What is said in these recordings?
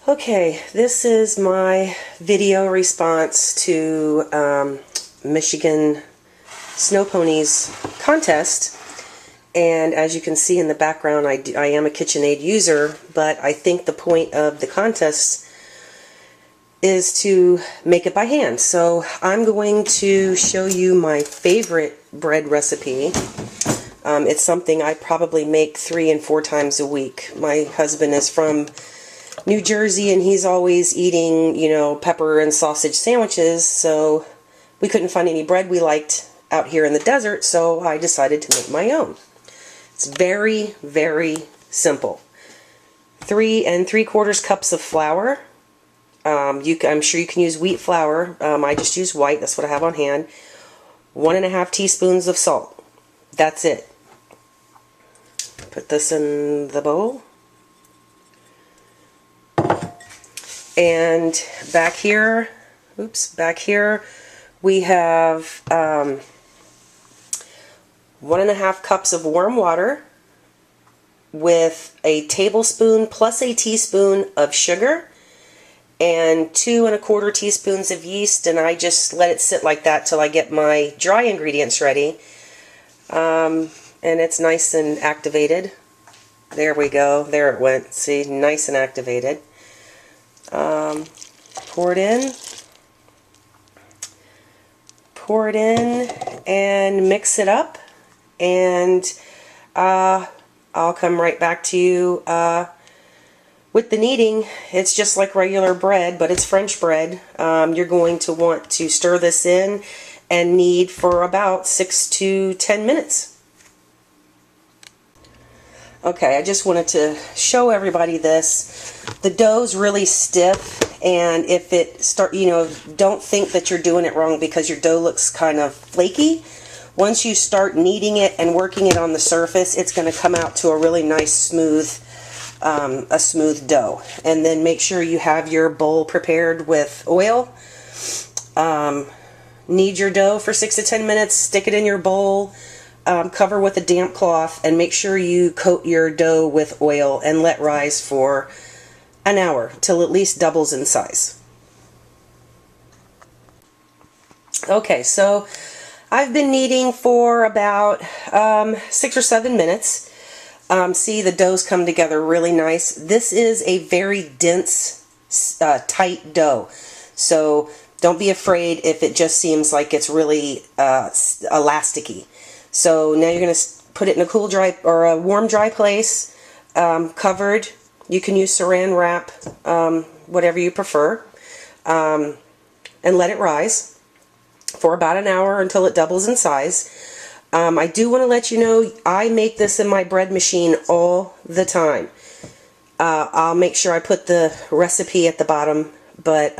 Okay, this is my video response to Michigan Snow Ponies contest. And as you can see in the background, I am a KitchenAid user, but I think the point of the contest is to make it by hand. So I'm going to show you my favorite bread recipe. It's something I probably make 3 and 4 times a week. My husband is from New Jersey and he's always eating, you know, pepper and sausage sandwiches, so we couldn't find any bread we liked out here in the desert, so I decided to make my own. It's very, very simple. 3 3/4 cups of flour. I'm sure you can use wheat flour. I just use white. That's what I have on hand. 1 1/2 teaspoons of salt. That's it. Put this in the bowl. And back here, we have 1 1/2 cups of warm water with a tablespoon plus a teaspoon of sugar and 2 1/4 teaspoons of yeast, and I just let it sit like that till I get my dry ingredients ready. And it's nice and activated. There we go. There it went. See, nice and activated. Pour it in and mix it up, and I'll come right back to you with the kneading. It's just like regular bread, but it's French bread. You're going to want to stir this in and knead for about 6 to 10 minutes. Okay, I just wanted to show everybody this. The dough's really stiff, and if it don't think that you're doing it wrong because your dough looks kind of flaky. Once you start kneading it and working it on the surface, it's going to come out to a really nice smooth dough. And then make sure you have your bowl prepared with oil. Knead your dough for 6 to 10 minutes, stick it in your bowl. Cover with a damp cloth, and make sure you coat your dough with oil and let rise for an hour till at least doubles in size. Okay, so I've been kneading for about 6 or 7 minutes. See, the dough's come together really nice. This is a very dense, tight dough, so don't be afraid if it just seems like it's really elasticy. So now you're going to put it in a cool, dry, or a warm, dry place, covered. You can use saran wrap, whatever you prefer, and let it rise for about an hour until it doubles in size. I do want to let you know I make this in my bread machine all the time. I'll make sure I put the recipe at the bottom, but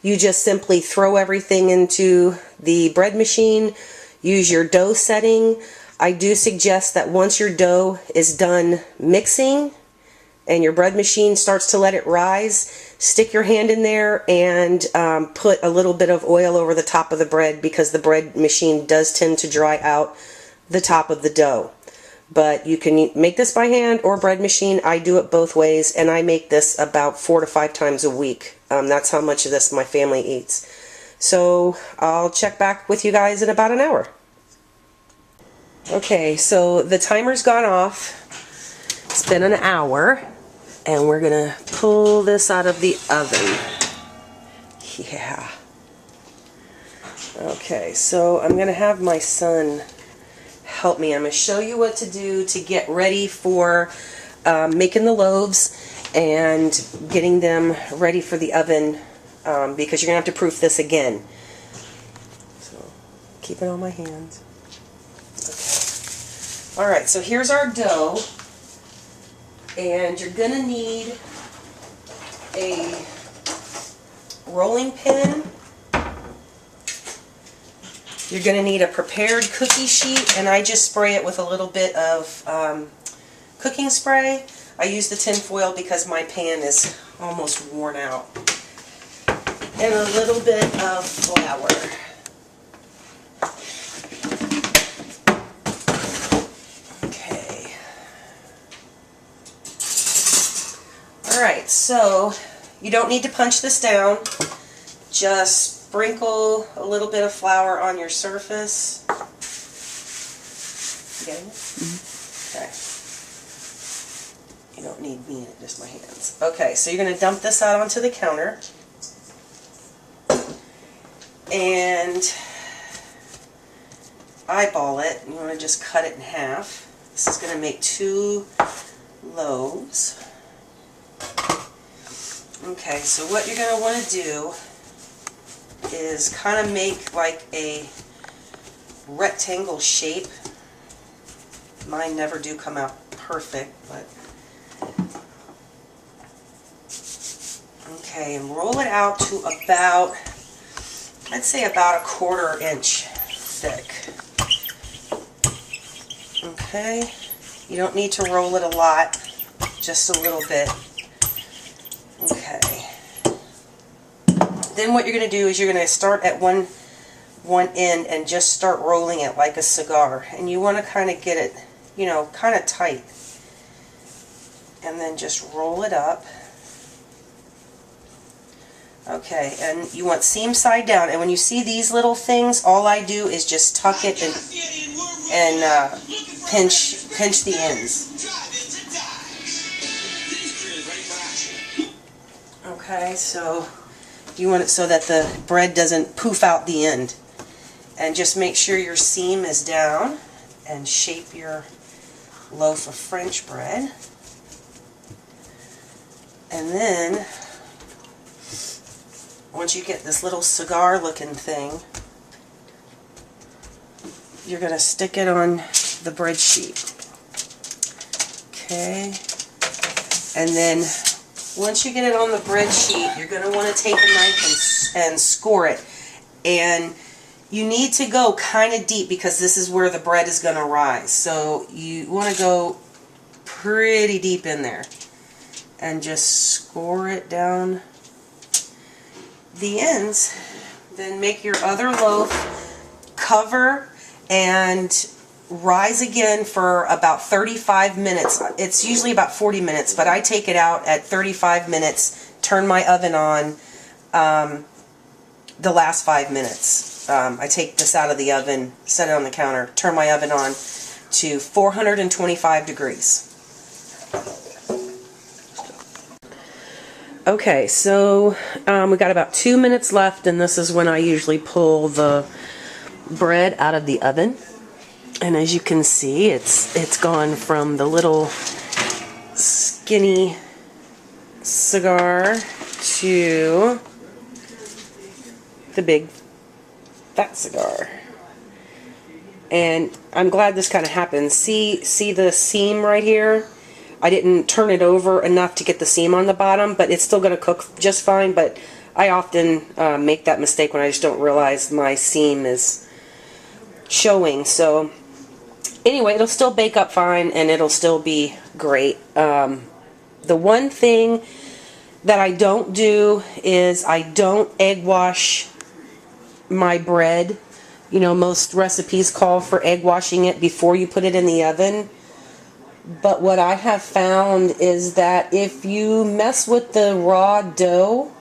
you just simply throw everything into the bread machine. Use your dough setting. I do suggest that once your dough is done mixing and your bread machine starts to let it rise, stick your hand in there and put a little bit of oil over the top of the bread, because the bread machine does tend to dry out the top of the dough. But you can make this by hand or bread machine. I do it both ways, and I make this about 4 to 5 times a week. That's how much of this my family eats. So I'll check back with you guys in about an hour. Okay, so the timer's gone off. It's been an hour, and we're gonna pull this out of the oven. Yeah. Okay, so I'm gonna have my son help me. I'm gonna show you what to do to get ready for making the loaves and getting them ready for the oven, because you're gonna have to proof this again. So keep it on my hands. Alright, so here's our dough, and you're going to need a rolling pin. You're going to need a prepared cookie sheet, and I just spray it with a little bit of cooking spray. I use the tin foil because my pan is almost worn out. And a little bit of flour. Alright, so you don't need to punch this down. Just sprinkle a little bit of flour on your surface. You getting it? Mm-hmm. Okay. You don't need me in it, just my hands. Okay, so you're going to dump this out onto the counter. And eyeball it. You want to just cut it in half. This is going to make 2 loaves. Okay, so what you're going to want to do is kind of make like a rectangle shape. Mine never do come out perfect, but okay, and roll it out to about, I'd say about 1/4 inch thick. Okay, you don't need to roll it a lot, just a little bit. Okay. Then what you're going to do is you're going to start at one end and just start rolling it like a cigar. And you want to kind of get it, you know, kind of tight. And then just roll it up. Okay, and you want seam side down. And when you see these little things, all I do is just tuck it and pinch the ends. Okay, so you want it so that the bread doesn't poof out the end. And just make sure your seam is down and shape your loaf of French bread. And then, once you get this little cigar looking thing, you're going to stick it on the bread sheet. Okay, and then once you get it on the bread sheet, you're going to want to take a knife and score it. And you need to go kind of deep because this is where the bread is going to rise. So you want to go pretty deep in there. And just score it down the ends. Then make your other loaf, cover, and rise again for about 35 minutes. It's usually about 40 minutes, but I take it out at 35 minutes, turn my oven on the last 5 minutes. I take this out of the oven, set it on the counter, turn my oven on to 425 degrees. Okay, so we got about 2 minutes left, and this is when I usually pull the bread out of the oven. And as you can see, it's gone from the little skinny cigar to the big fat cigar. And I'm glad this kind of happened. See the seam right here? I didn't turn it over enough to get the seam on the bottom, but it's still going to cook just fine. But I often make that mistake when I just don't realize my seam is showing. So anyway, it'll still bake up fine and it'll still be great. The one thing that I don't do is I don't egg wash my bread. You know, most recipes call for egg washing it before you put it in the oven. But what I have found is that if you mess with the raw dough,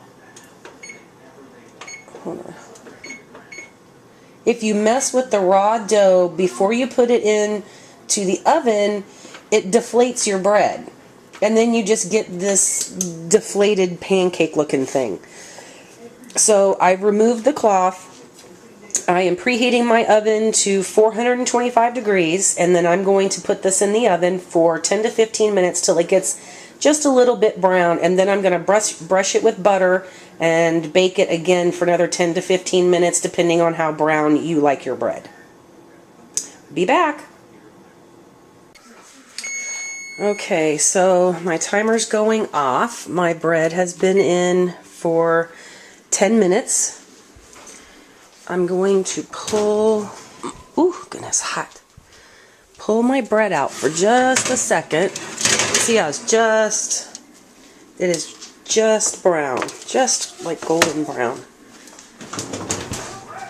if you mess with the raw dough before you put it in to the oven, it deflates your bread. And then you just get this deflated pancake looking thing. So I've removed the cloth. I am preheating my oven to 425 degrees, and then I'm going to put this in the oven for 10 to 15 minutes till it gets just a little bit brown, and then I'm going to brush it with butter and bake it again for another 10 to 15 minutes depending on how brown you like your bread. Be back. Okay, so my timer's going off. My bread has been in for 10 minutes. I'm going to pull, ooh, goodness, hot. Pull my bread out for just a second. See how it is just brown, just like golden brown.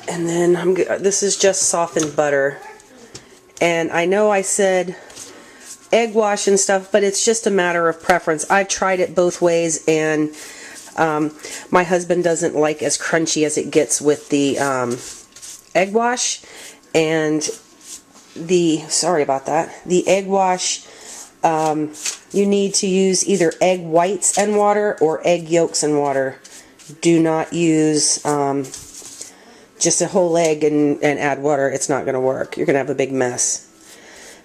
And then this is just softened butter. And I know I said egg wash and stuff, but it's just a matter of preference. I've tried it both ways, and my husband doesn't like as crunchy as it gets with the egg wash, and sorry about that, the egg wash, you need to use either egg whites and water or egg yolks and water. Do not use just a whole egg and add water. It's not going to work. You're going to have a big mess.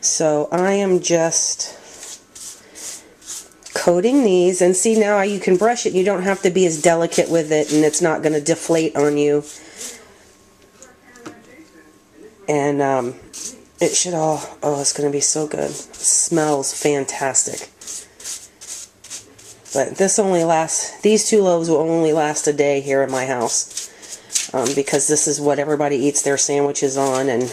So I am just coating these, and see, now you can brush it. You don't have to be as delicate with it, and it's not going to deflate on you. And it should all, oh, it's going to be so good. It smells fantastic. But this only lasts, these 2 loaves will only last a day here in my house. Because this is what everybody eats their sandwiches on and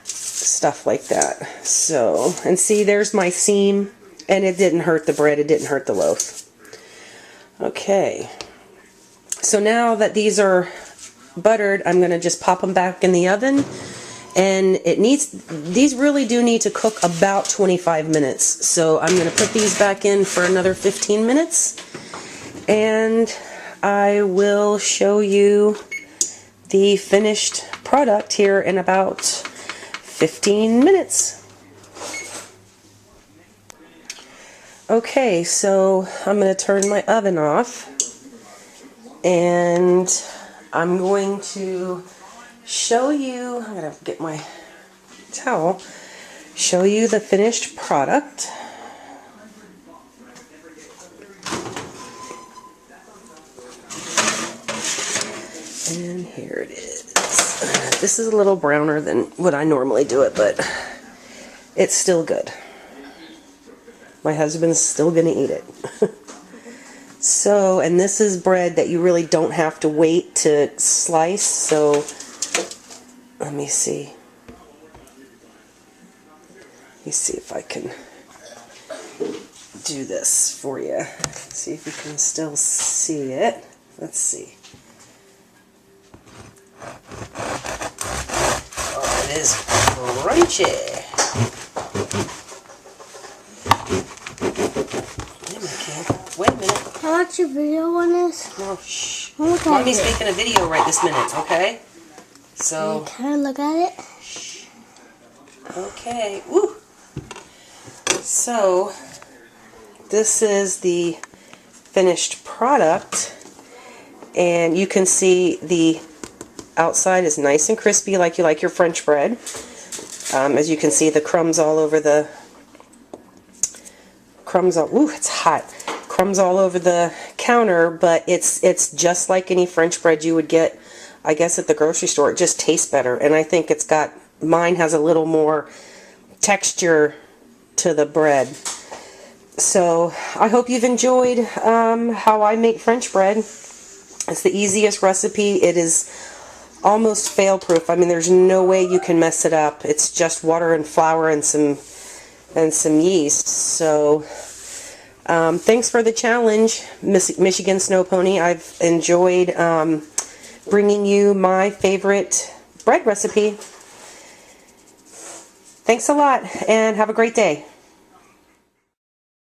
stuff like that. So, and see, there's my seam, and it didn't hurt the bread, it didn't hurt the loaf. Okay. So now that these are buttered, I'm going to just pop them back in the oven. And these really do need to cook about 25 minutes. So I'm going to put these back in for another 15 minutes. And I will show you the finished product here in about 15 minutes. Okay, so I'm going to turn my oven off. And I'm going to show you, I'm going to get my towel, show you the finished product. And here it is. This is a little browner than what I normally do it, but it's still good. My husband's still going to eat it. So, and this is bread that you really don't have to wait to slice, so let me see. Let me see if I can do this for you. See if you can still see it. Let's see. Oh, it is crunchy. Wait a minute. Can I watch your video on this? No, shh. Okay. Mommy's making a video right this minute, okay? So. Can I look at it? Shh. Okay. Woo. So, this is the finished product, and you can see the outside is nice and crispy like you like your French bread. As you can see, the crumbs all over the ooh, it's hot. Crumbs all over the counter, but it's just like any French bread you would get, I guess, at the grocery store. It just tastes better, and I think mine has a little more texture to the bread. So I hope you've enjoyed how I make French bread. It's the easiest recipe. It is almost fail-proof. I mean, there's no way you can mess it up. It's just water and flour and some yeast. So thanks for the challenge, Michigan Snow Pony. I've enjoyed bringing you my favorite bread recipe. Thanks a lot, and have a great day.